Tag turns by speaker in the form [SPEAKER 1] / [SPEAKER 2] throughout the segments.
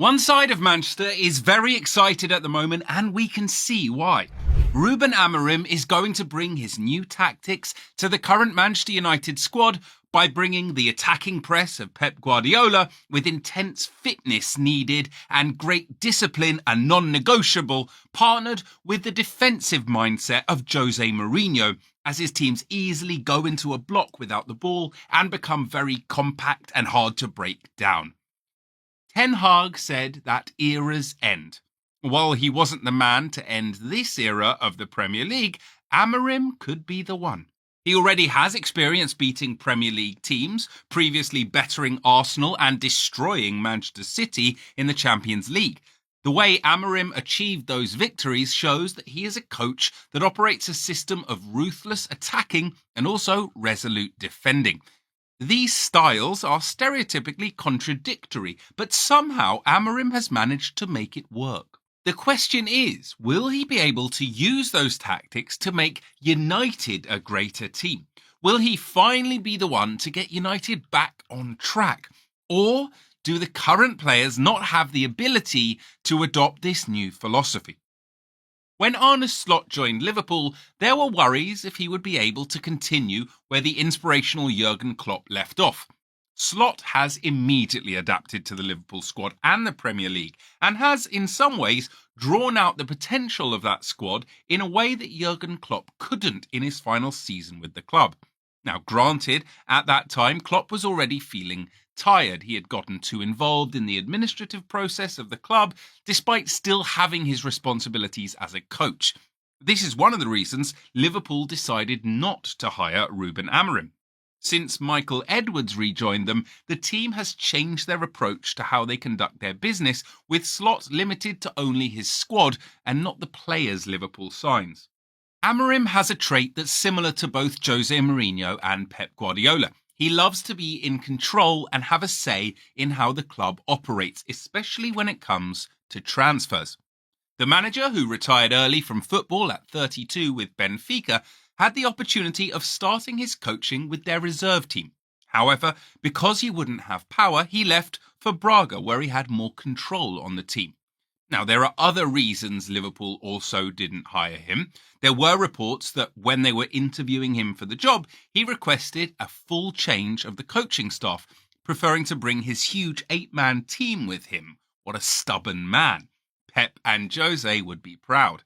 [SPEAKER 1] One side of Manchester is very excited at the moment, and we can see why. Ruben Amorim is going to bring his new tactics to the current Manchester United squad by bringing the attacking press of Pep Guardiola with intense fitness needed and great discipline and non-negotiable, partnered with the defensive mindset of Jose Mourinho, as his teams easily go into a block without the ball and become very compact and hard to break down. Ten Hag said that eras end. While he wasn't the man to end this era of the Premier League, Amorim could be the one. He already has experience beating Premier League teams, previously bettering Arsenal and destroying Manchester City in the Champions League. The way Amorim achieved those victories shows that he is a coach that operates a system of ruthless attacking and also resolute defending. These styles are stereotypically contradictory, but somehow Amorim has managed to make it work. The question is, will he be able to use those tactics to make United a greater team? Will he finally be the one to get United back on track? Or do the current players not have the ability to adopt this new philosophy? When Arne Slot joined Liverpool, there were worries if he would be able to continue where the inspirational Jurgen Klopp left off. Slot has immediately adapted to the Liverpool squad and the Premier League, and has, in some ways, drawn out the potential of that squad in a way that Jurgen Klopp couldn't in his final season with the club. Now, granted, at that time, Klopp was already feeling tired. He had gotten too involved in the administrative process of the club, despite still having his responsibilities as a coach. This is one of the reasons Liverpool decided not to hire Ruben Amorim. Since Michael Edwards rejoined them, the team has changed their approach to how they conduct their business, with Slot limited to only his squad and not the players Liverpool signs. Amorim has a trait that's similar to both Jose Mourinho and Pep Guardiola. He loves to be in control and have a say in how the club operates, especially when it comes to transfers. The manager, who retired early from football at 32 with Benfica, had the opportunity of starting his coaching with their reserve team. However, because he wouldn't have power, he left for Braga, where he had more control on the team. Now, there are other reasons Liverpool also didn't hire him. There were reports that when they were interviewing him for the job, he requested a full change of the coaching staff, preferring to bring his huge 8-man team with him. What a stubborn man. Pep and Jose would be proud.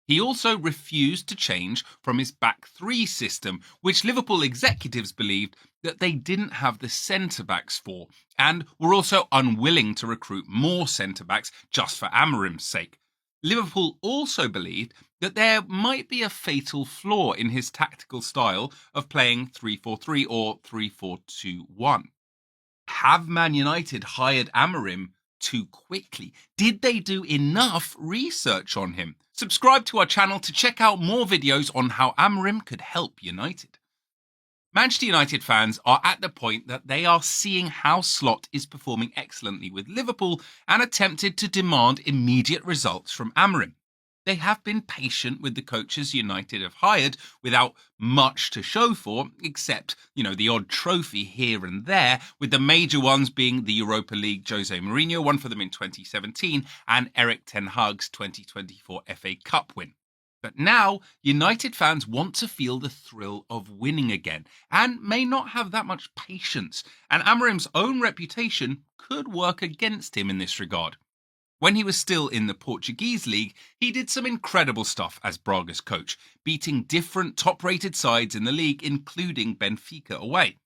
[SPEAKER 1] He also refused to change from his back three system, which Liverpool executives believed that they didn't have the centre-backs for, and were also unwilling to recruit more centre-backs just for Amorim's sake. Liverpool also believed that there might be a fatal flaw in his tactical style of playing 3-4-3 or 3-4-2-1. Have Man United hired Amorim too quickly? Did they do enough research on him? Subscribe to our channel to check out more videos on how Amorim could help United. Manchester United fans are at the point that they are seeing how Slot is performing excellently with Liverpool and are tempted to demand immediate results from Amorim. They have been patient with the coaches United have hired without much to show for, except, the odd trophy here and there, with the major ones being the Europa League Jose Mourinho won for them in 2017 and Erik ten Hag's 2024 FA Cup win. But now, United fans want to feel the thrill of winning again and may not have that much patience, and Amorim's own reputation could work against him in this regard. When he was still in the Portuguese league, he did some incredible stuff as Braga's coach, beating different top-rated sides in the league, including Benfica away.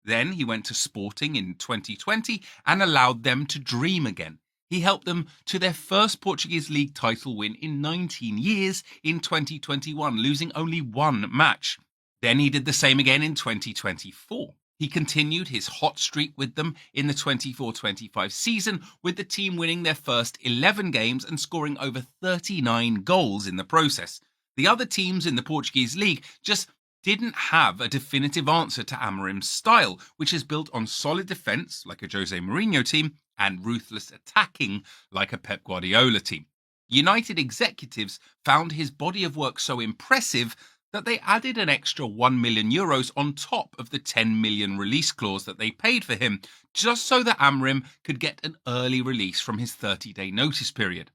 [SPEAKER 1] Then he went to Sporting in 2020 and allowed them to dream again. He helped them to their first Portuguese league title win in 19 years in 2021, losing only one match. Then he did the same again in 2024. He continued his hot streak with them in the 24-25 season, with the team winning their first 11 games and scoring over 39 goals in the process. The other teams in the Portuguese league just didn't have a definitive answer to Amorim's style, which is built on solid defence, like a Jose Mourinho team, and ruthless attacking, like a Pep Guardiola team. United executives found his body of work so impressive that they added an extra €1 million on top of the 10 million release clause that they paid for him, just so that Amrim could get an early release from his 30-day notice period.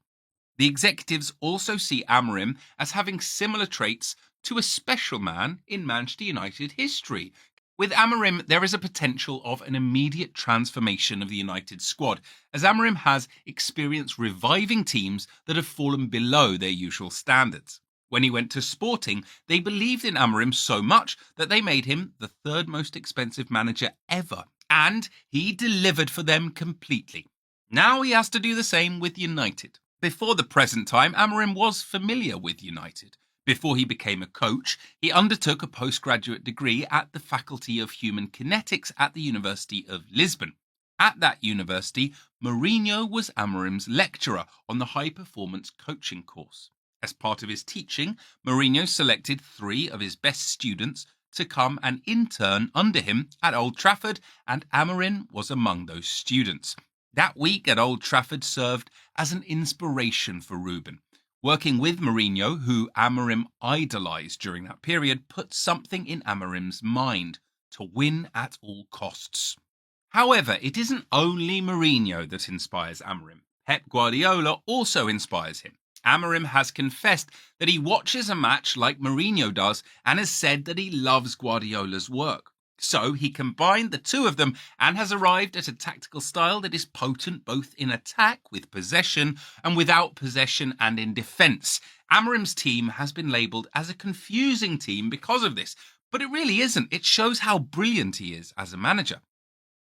[SPEAKER 1] The executives also see Amrim as having similar traits to a special man in Manchester United history. With Amrim, there is a potential of an immediate transformation of the United squad, as Amrim has experience reviving teams that have fallen below their usual standards. When he went to Sporting, they believed in Amrim so much that they made him the third most expensive manager ever, and he delivered for them completely. Now he has to do the same with United. Before the present time, Amrim was familiar with United. Before he became a coach, he undertook a postgraduate degree at the Faculty of Human Kinetics at the University of Lisbon. At that university, Mourinho was Amrim's lecturer on the high-performance coaching course. As part of his teaching, Mourinho selected 3 of his best students to come and intern under him at Old Trafford, and Amrim was among those students. That week at Old Trafford served as an inspiration for Ruben. Working with Mourinho, who Amrim idolised during that period, put something in Amrim's mind: to win at all costs. However, it isn't only Mourinho that inspires Amrim. Pep Guardiola also inspires him. Amrim has confessed that he watches a match like Mourinho does and has said that he loves Guardiola's work. So he combined the two of them and has arrived at a tactical style that is potent both in attack with possession and without possession and in defence. Amrim's team has been labelled as a confusing team because of this, but it really isn't. It shows how brilliant he is as a manager.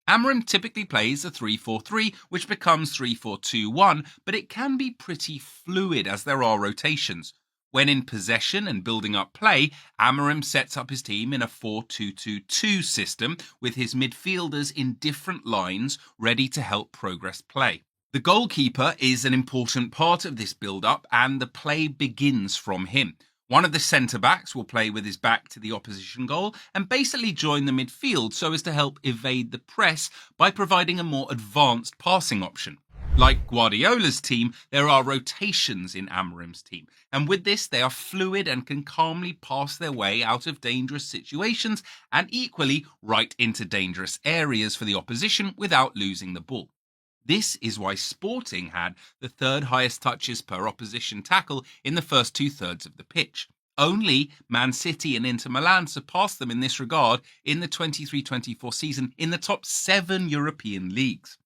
[SPEAKER 1] Amrim typically plays a 3-4-3, which becomes 3-4-2-1, but it can be pretty fluid as there are rotations. When in possession and building up play, Amrim sets up his team in a 4-2-2-2 system with his midfielders in different lines ready to help progress play. The goalkeeper is an important part of this build-up and the play begins from him. One of the centre-backs will play with his back to the opposition goal and basically join the midfield so as to help evade the press by providing a more advanced passing option. Like Guardiola's team, there are rotations in Amrim's team, and with this they are fluid and can calmly pass their way out of dangerous situations and equally right into dangerous areas for the opposition without losing the ball. This is why Sporting had the third highest touches per opposition tackle in the first 2/3 of the pitch. Only Man City and Inter Milan surpassed them in this regard in the 23-24 season in the top 7 European leagues.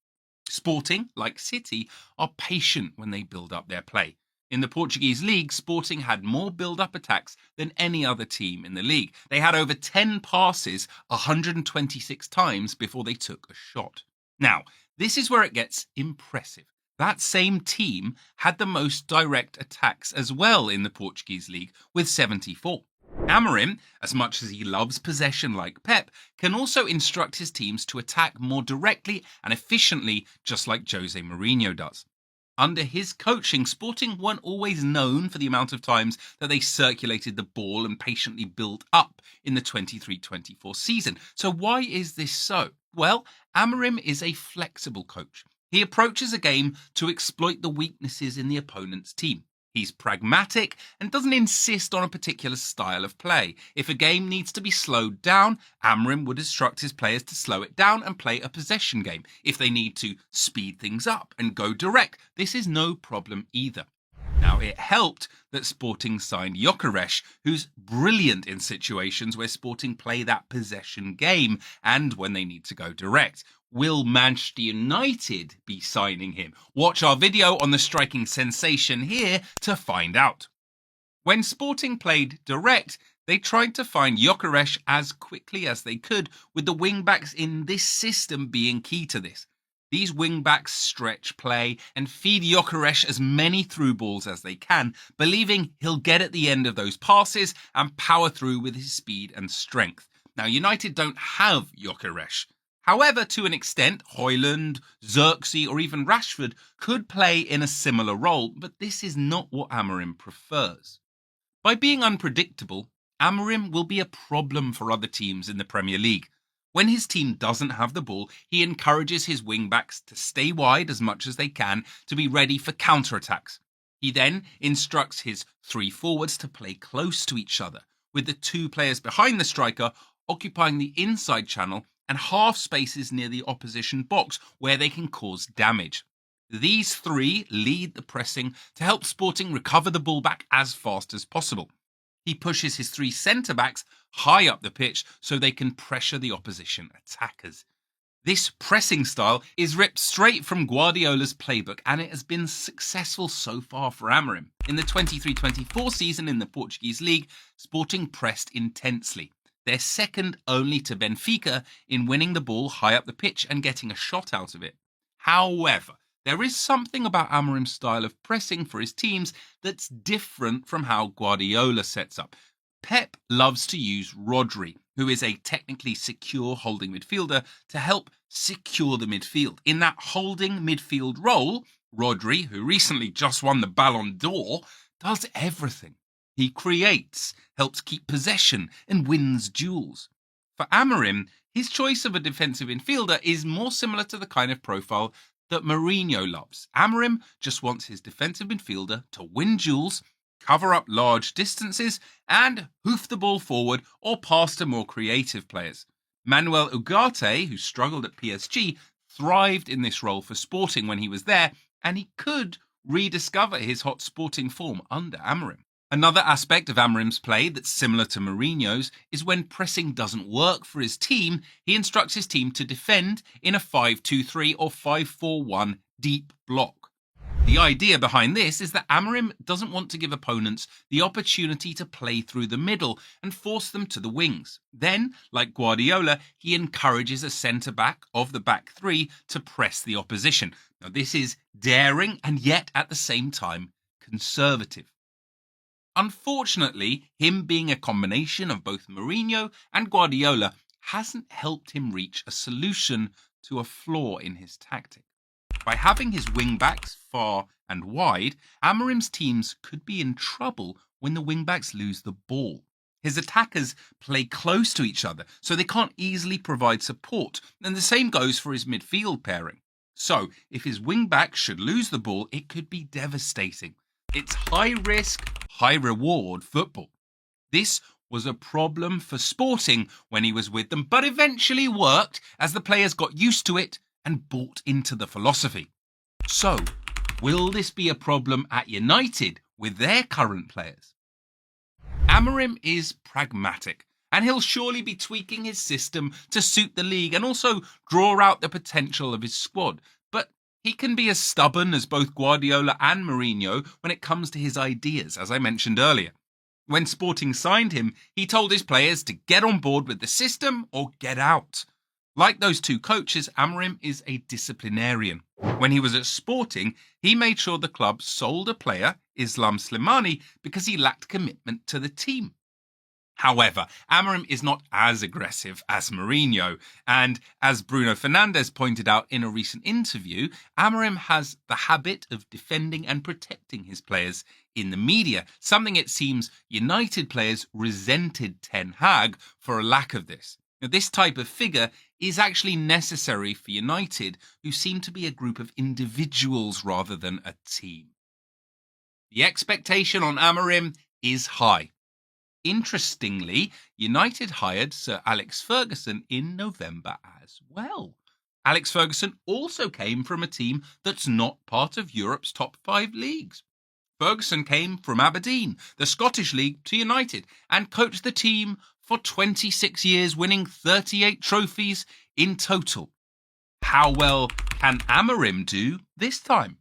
[SPEAKER 1] Sporting, like City, are patient when they build up their play. In the Portuguese league, Sporting had more build-up attacks than any other team in the league. They had over 10 passes 126 times before they took a shot. Now, this is where it gets impressive. That same team had the most direct attacks as well in the Portuguese league, with 74. Amrim, as much as he loves possession like Pep, can also instruct his teams to attack more directly and efficiently, just like Jose Mourinho does. Under his coaching, Sporting weren't always known for the amount of times that they circulated the ball and patiently built up in the 23-24 season. So why is this so? Well, Amrim is a flexible coach. He approaches a game to exploit the weaknesses in the opponent's team. He's pragmatic and doesn't insist on a particular style of play. If a game needs to be slowed down, Amrim would instruct his players to slow it down and play a possession game. If they need to speed things up and go direct, this is no problem either. Now, it helped that Sporting signed Gyökeres, who's brilliant in situations where Sporting play that possession game and when they need to go direct. Will Manchester United be signing him? Watch our video on the striking sensation here to find out. When Sporting played direct, they tried to find Gyökeres as quickly as they could, with the wing-backs in this system being key to this. These wing-backs stretch play and feed Gyökeres as many through balls as they can, believing he'll get at the end of those passes and power through with his speed and strength. Now, United don't have Gyökeres. However, to an extent, Højlund, Xerxes or even Rashford could play in a similar role, but this is not what Amrim prefers. By being unpredictable, Amrim will be a problem for other teams in the Premier League. When his team doesn't have the ball, he encourages his wing-backs to stay wide as much as they can to be ready for counter-attacks. He then instructs his 3 forwards to play close to each other, with the 2 players behind the striker occupying the inside channel and half spaces near the opposition box where they can cause damage. These 3 lead the pressing to help Sporting recover the ball back as fast as possible. He pushes his 3 centre-backs high up the pitch so they can pressure the opposition attackers. This pressing style is ripped straight from Guardiola's playbook, and it has been successful so far for Amorim. In the 23-24 season in the Portuguese league, Sporting pressed intensely. They're second only to Benfica in winning the ball high up the pitch and getting a shot out of it. However, there is something about Amorim's style of pressing for his teams that's different from how Guardiola sets up. Pep loves to use Rodri, who is a technically secure holding midfielder, to help secure the midfield. In that holding midfield role, Rodri, who recently just won the Ballon d'Or, does everything. He creates, helps keep possession, and wins duels. For Amorim, his choice of a defensive midfielder is more similar to the kind of profile that Mourinho loves. Amorim just wants his defensive midfielder to win duels, cover up large distances, and hoof the ball forward or pass to more creative players. Manuel Ugarte, who struggled at PSG, thrived in this role for Sporting when he was there, and he could rediscover his hot Sporting form under Amorim. Another aspect of Amorim's play that's similar to Mourinho's is when pressing doesn't work for his team, he instructs his team to defend in a 5-2-3 or 5-4-1 deep block. The idea behind this is that Amorim doesn't want to give opponents the opportunity to play through the middle and force them to the wings. Then, like Guardiola, he encourages a centre-back of the back 3 to press the opposition. Now, this is daring and yet at the same time conservative. Unfortunately, him being a combination of both Mourinho and Guardiola hasn't helped him reach a solution to a flaw in his tactic. By having his wing-backs far and wide, Amorim's teams could be in trouble when the wing-backs lose the ball. His attackers play close to each other, so they can't easily provide support, and the same goes for his midfield pairing. So, if his wing-back should lose the ball, it could be devastating. It's high-risk, high-reward football. This was a problem for Sporting when he was with them, but eventually worked as the players got used to it and bought into the philosophy. So, will this be a problem at United with their current players? Amorim is pragmatic, and he'll surely be tweaking his system to suit the league and also draw out the potential of his squad. But he can be as stubborn as both Guardiola and Mourinho when it comes to his ideas, as I mentioned earlier. When Sporting signed him, he told his players to get on board with the system or get out. Like those 2 coaches, Amorim is a disciplinarian. When he was at Sporting, he made sure the club sold a player, Islam Slimani, because he lacked commitment to the team. However, Amorim is not as aggressive as Mourinho, and as Bruno Fernandes pointed out in a recent interview, Amorim has the habit of defending and protecting his players in the media, something it seems United players resented Ten Hag for a lack of this. Now, this type of figure is actually necessary for United, who seem to be a group of individuals rather than a team. The expectation on Amorim is high. Interestingly, United hired Sir Alex Ferguson in November as well. Alex Ferguson also came from a team that's not part of Europe's top 5 leagues. Ferguson came from Aberdeen, the Scottish League, to United, and coached the team for 26 years, winning 38 trophies in total. How well can Amorim do this time?